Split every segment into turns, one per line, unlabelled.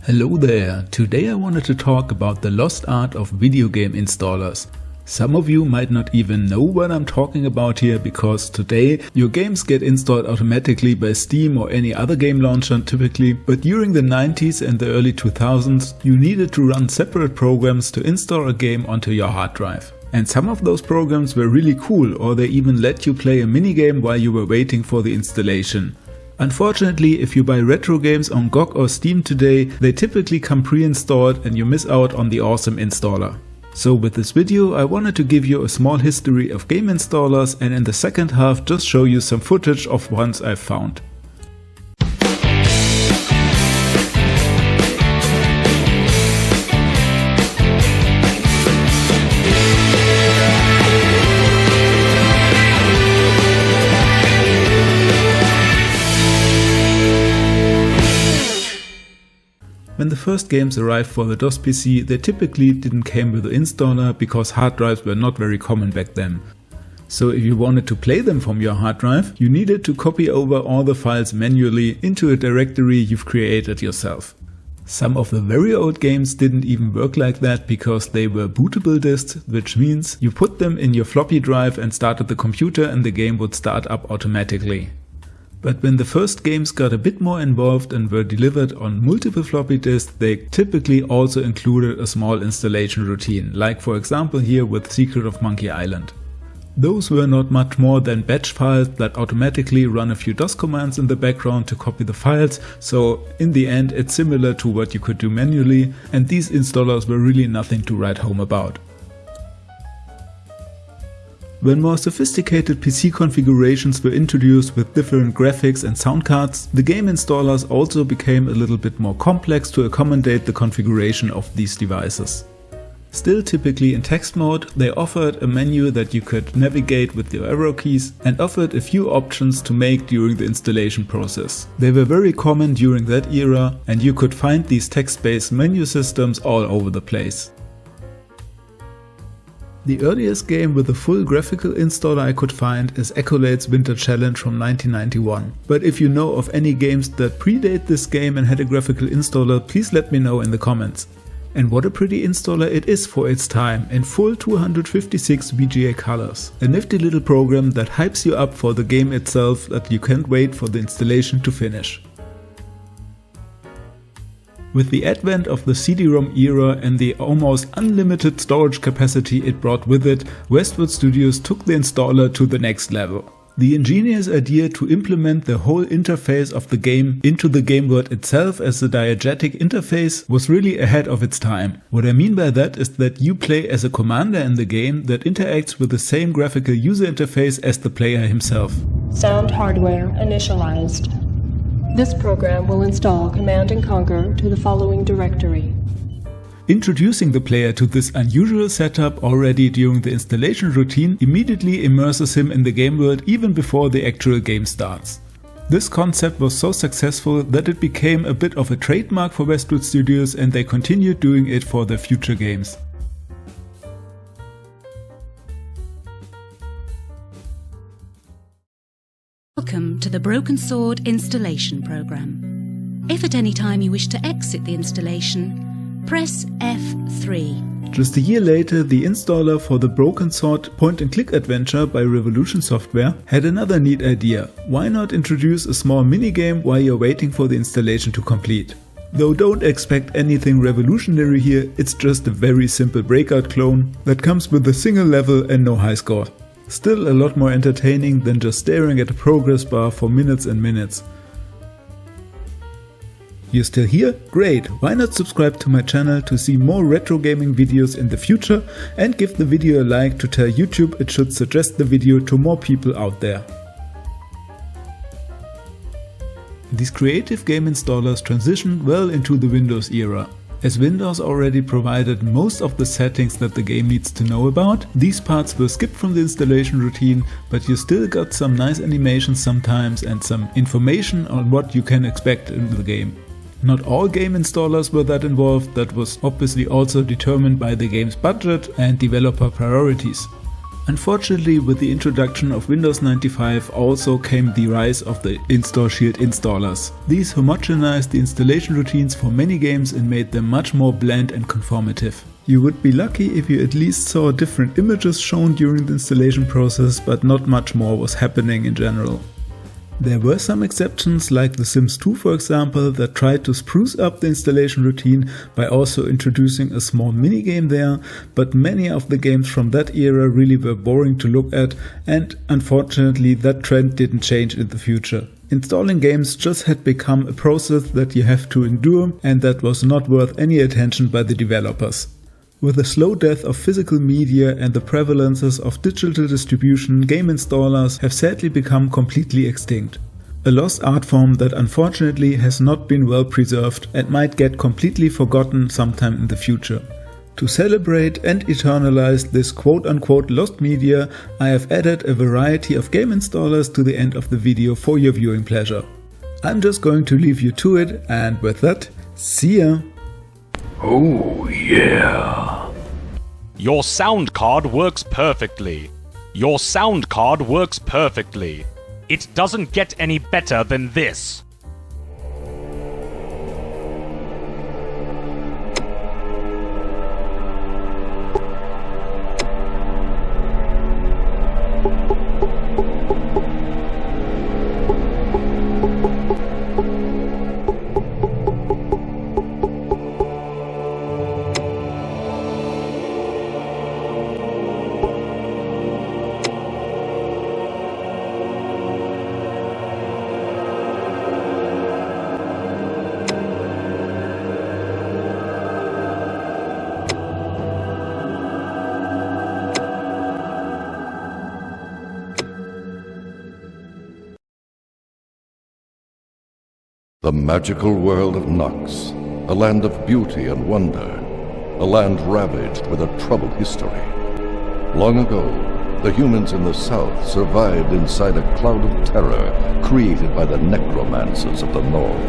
Hello there, today I wanted to talk about the lost art of video game installers. Some of you might not even know what I'm talking about here because today your games get installed automatically by Steam or any other game launcher typically, but during the 90s and the early 2000s you needed to run separate programs to install a game onto your hard drive. And some of those programs were really cool, or they even let you play a minigame while you were waiting for the installation. Unfortunately, if you buy retro games on GOG or Steam today, they typically come pre-installed and you miss out on the awesome installer. So with this video I wanted to give you a small history of game installers and in the second half just show you some footage of ones I've found. When the first games arrived for the DOS PC, they typically didn't come with the installer because hard drives were not very common back then. So if you wanted to play them from your hard drive, you needed to copy over all the files manually into a directory you've created yourself. Some of the very old games didn't even work like that because they were bootable disks, which means you put them in your floppy drive and started the computer and the game would start up automatically. But when the first games got a bit more involved and were delivered on multiple floppy disks, they typically also included a small installation routine, like for example here with Secret of Monkey Island. Those were not much more than batch files that automatically run a few DOS commands in the background to copy the files, so in the end it's similar to what you could do manually, and these installers were really nothing to write home about. When more sophisticated PC configurations were introduced with different graphics and sound cards, the game installers also became a little bit more complex to accommodate the configuration of these devices. Still typically in text mode, they offered a menu that you could navigate with your arrow keys and offered a few options to make during the installation process. They were very common during that era and you could find these text-based menu systems all over the place. The earliest game with a full graphical installer I could find is Echolate's Winter Challenge from 1991. But if you know of any games that predate this game and had a graphical installer, please let me know in the comments. And what a pretty installer it is for its time, in full 256 VGA colors. A nifty little program that hypes you up for the game itself that you can't wait for the installation to finish. With the advent of the CD-ROM era and the almost unlimited storage capacity it brought with it, Westwood Studios took the installer to the next level. The ingenious idea to implement the whole interface of the game into the game world itself as a diegetic interface was really ahead of its time. What I mean by that is that you play as a commander in the game that interacts with the same graphical user interface as the player himself.
Sound hardware initialized. This program will install Command&Conquer to the following directory.
Introducing the player to this unusual setup already during the installation routine immediately immerses him in the game world even before the actual game starts. This concept was so successful that it became a bit of a trademark for Westwood Studios and they continued doing it for their future games.
Welcome to the Broken Sword installation program. If at any time you wish to exit the installation, press F3.
Just a year later, the installer for the Broken Sword point-and-click adventure by Revolution Software had another neat idea. Why not introduce a small minigame while you're waiting for the installation to complete? Though don't expect anything revolutionary here, it's just a very simple breakout clone that comes with a single level and no high score. Still a lot more entertaining than just staring at a progress bar for minutes and minutes. You're still here? Great! Why not subscribe to my channel to see more retro gaming videos in the future and give the video a like to tell YouTube it should suggest the video to more people out there. These creative game installers transitioned well into the Windows era. As Windows already provided most of the settings that the game needs to know about, these parts were skipped from the installation routine, but you still got some nice animations sometimes and some information on what you can expect in the game. Not all game installers were that involved, that was obviously also determined by the game's budget and developer priorities. Unfortunately, with the introduction of Windows 95 also came the rise of the Install Shield installers. These homogenized the installation routines for many games and made them much more bland and conformative. You would be lucky if you at least saw different images shown during the installation process, but not much more was happening in general. There were some exceptions, like The Sims 2 for example, that tried to spruce up the installation routine by also introducing a small minigame there, but many of the games from that era really were boring to look at, and unfortunately that trend didn't change in the future. Installing games just had become a process that you have to endure, and that was not worth any attention by the developers. With the slow death of physical media and the prevalences of digital distribution, game installers have sadly become completely extinct. A lost art form that unfortunately has not been well preserved and might get completely forgotten sometime in the future. To celebrate and eternalize this quote-unquote lost media, I have added a variety of game installers to the end of the video for your viewing pleasure. I'm just going to leave you to it, and with that, see ya!
Oh yeah!
Your sound card works perfectly. Your sound card works perfectly. It doesn't get any better than this.
The magical world of Nox, a land of beauty and wonder, a land ravaged with a troubled history. Long ago, the humans in the south survived inside a cloud of terror created by the necromancers of the north.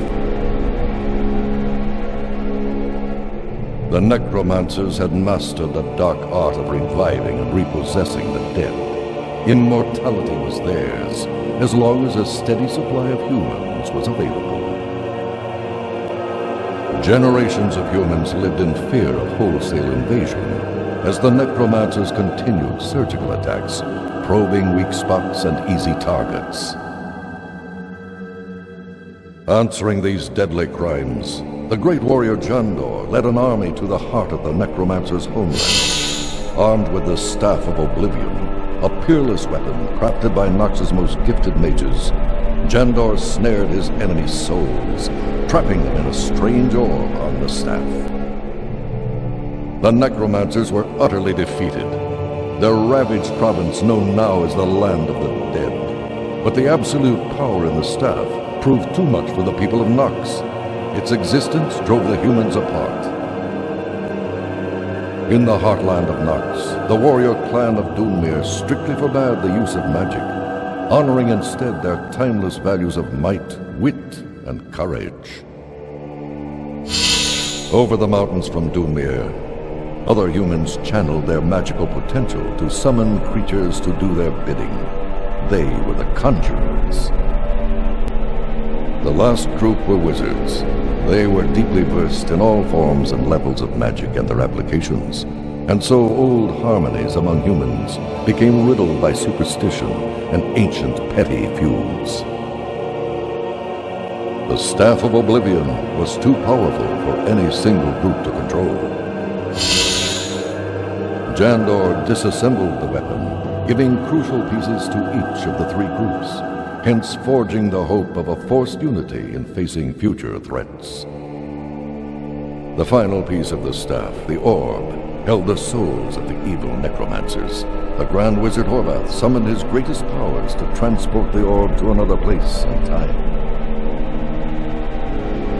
The necromancers had mastered the dark art of reviving and repossessing the dead. Immortality was theirs, as long as a steady supply of humans was available. Generations of humans lived in fear of wholesale invasion as the necromancers continued surgical attacks, probing weak spots and easy targets. Answering these deadly crimes, the great warrior Jandor led an army to the heart of the necromancers' homeland. Armed with the Staff of Oblivion, a peerless weapon crafted by Nox's most gifted mages, Jandor snared his enemies' souls, trapping them in a strange orb on the staff. The necromancers were utterly defeated, their ravaged province known now as the Land of the Dead. But the absolute power in the staff proved too much for the people of Nox. Its existence drove the humans apart. In the heartland of Nox, the warrior clan of Doomere strictly forbade the use of magic, honoring instead their timeless values of might, wit, and courage. Over the mountains from Doomere, other humans channeled their magical potential to summon creatures to do their bidding. They were the conjurers. The last group were wizards. They were deeply versed in all forms and levels of magic and their applications, and so old harmonies among humans became riddled by superstition and ancient petty feuds. The Staff of Oblivion was too powerful for any single group to control. Jandor disassembled the weapon, giving crucial pieces to each of the three groups, hence forging the hope of a forced unity in facing future threats. The final piece of the staff, the orb, held the souls of the evil necromancers. The Grand Wizard Horvath summoned his greatest powers to transport the orb to another place and time.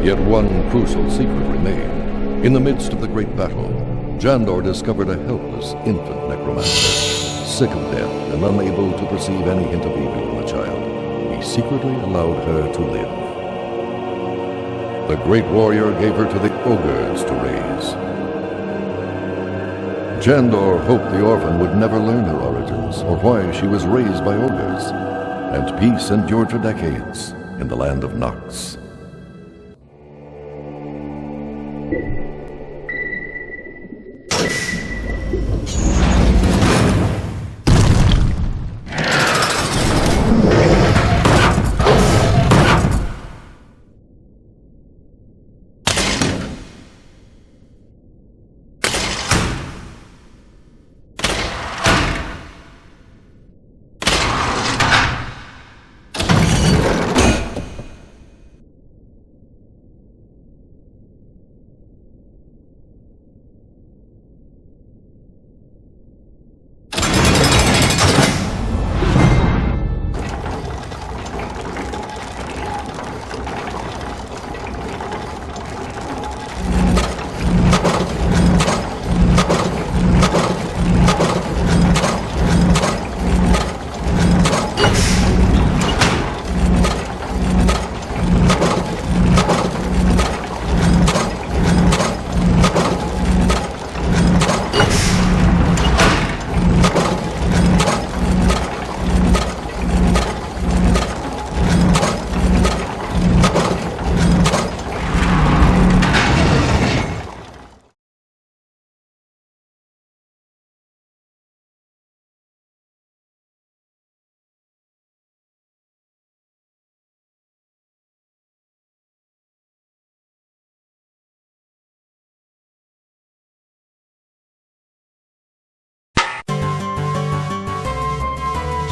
Yet one crucial secret remained. In the midst of the great battle, Jandor discovered a helpless infant necromancer, sick of death and unable to perceive any hint of evil in the child. He secretly allowed her to live. The great warrior gave her to the ogres to raise. Jandor hoped the orphan would never learn her origins or why she was raised by ogres, and peace endured for decades in the land of Nox.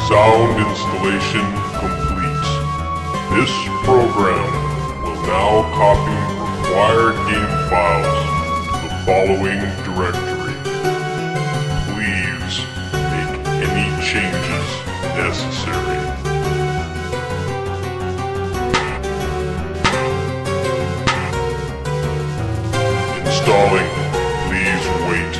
Sound installation complete. This program will now copy required game files to the following directory. Please make any changes necessary. Installing. Please wait.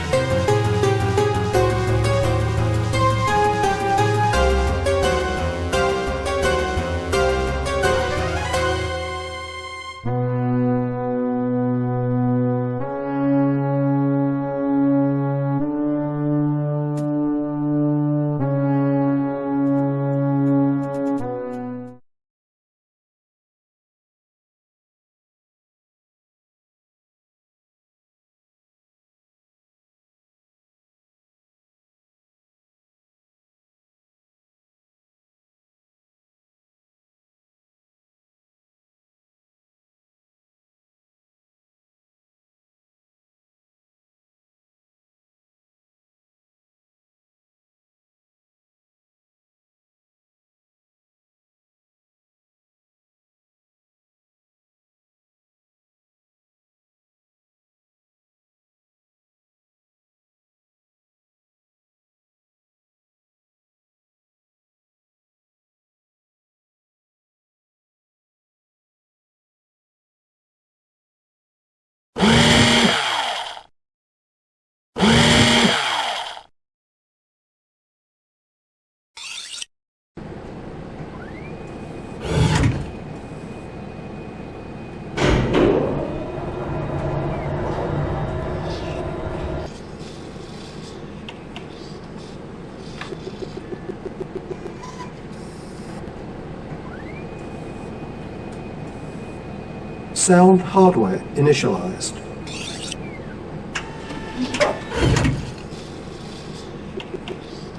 Sound hardware initialized.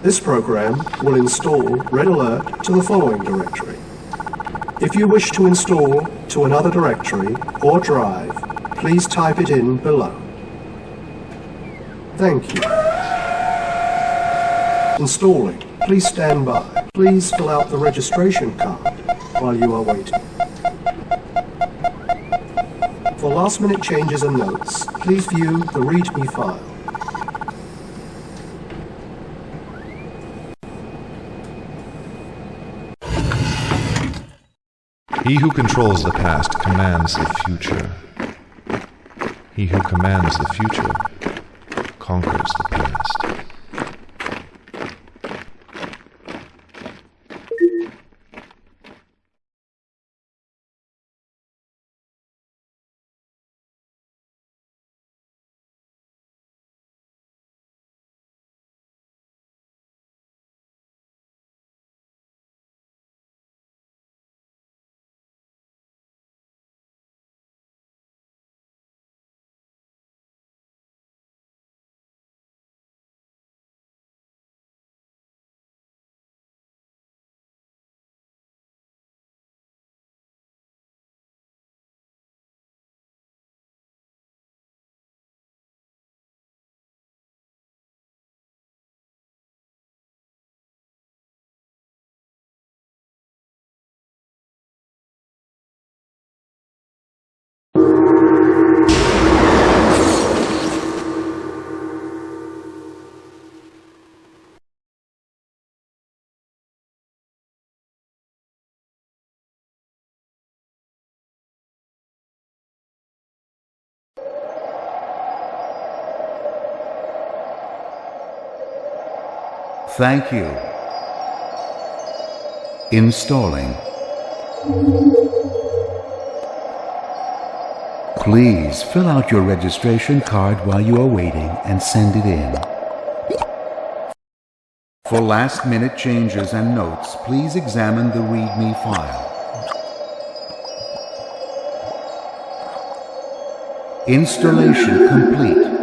This program will install Red Alert to the following directory. If you wish to install to another directory or drive, please type it in below. Thank you. Installing. Please stand by. Please fill out the registration card while you are waiting. For last-minute changes and notes, please view the README file.
He who controls the past commands the future. He who commands the future conquers the past.
Thank you. Installing. Please fill out your registration card while you are waiting and send it in. For last-minute changes and notes, please examine the README file. Installation complete.